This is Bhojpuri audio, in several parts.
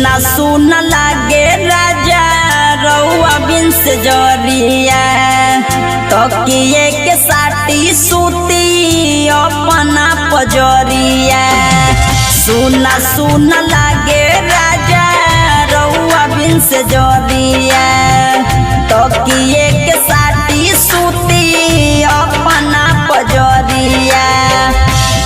सुना सुना लागे राजा रउआ बिन से जरिया तकिए के साटी सूती अपना पजरिया। सुना सुना लागे राजा रउआ बिन से जरिया तकिए के साटी सूती अपना पजरिया।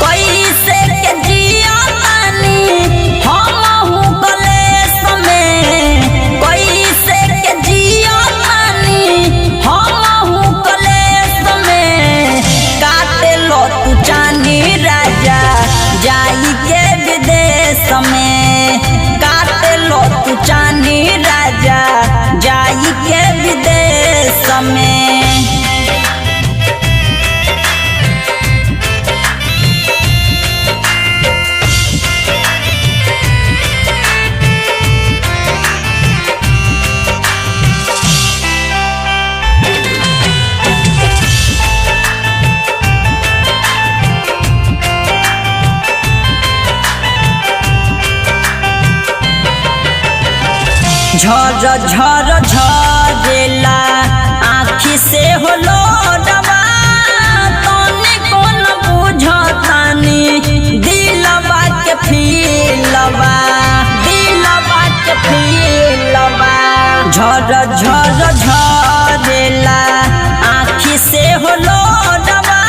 कैसे के जिया तानी हमहु कलेस में, कैसे के जिया तानी हमहु कलेस में। काटे लो तू चानी राजा जाई के विदेश में, काटे लो तू चानी राजा जाई के विदेश में। झर झर झरेला आँखी से होलो डबा तने कोन बुझतानी दिलवा के फीलवा, दिलवा के फीलवा। झर झर झरेला आँखी से होलो डबा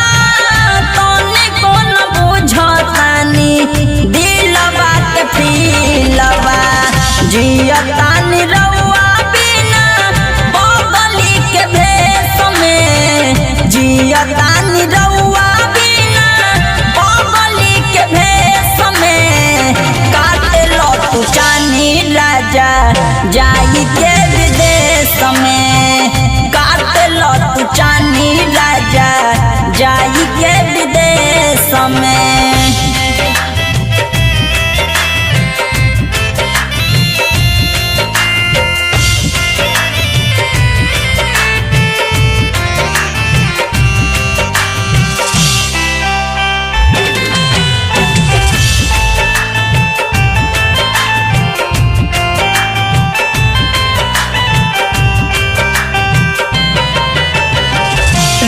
तने कोन बुझतानी दिलवा के फीलवा। जियतानी रउआ बिना बगली के भेष में, जियतानी रउआ बिना बगली के भेष में। काटे लो तू चानी राजा जाई के विदेश में, काटे लो तू चानी राजा जाई के विदेश में।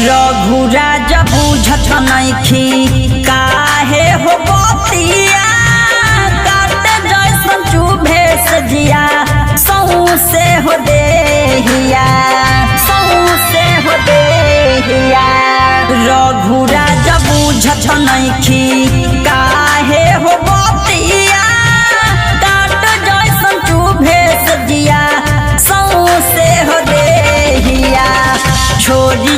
रघुराजा बुझत नइखी काहे हो बतिया काटे जैसन चुभे से जिया सहू से हो देहिया, सहू से हो देहिया। रघुराजा बुझत नइखी काहे हो बतिया काटे जैसन चुभे से जिया सहू से हो देहिया। छोड़ी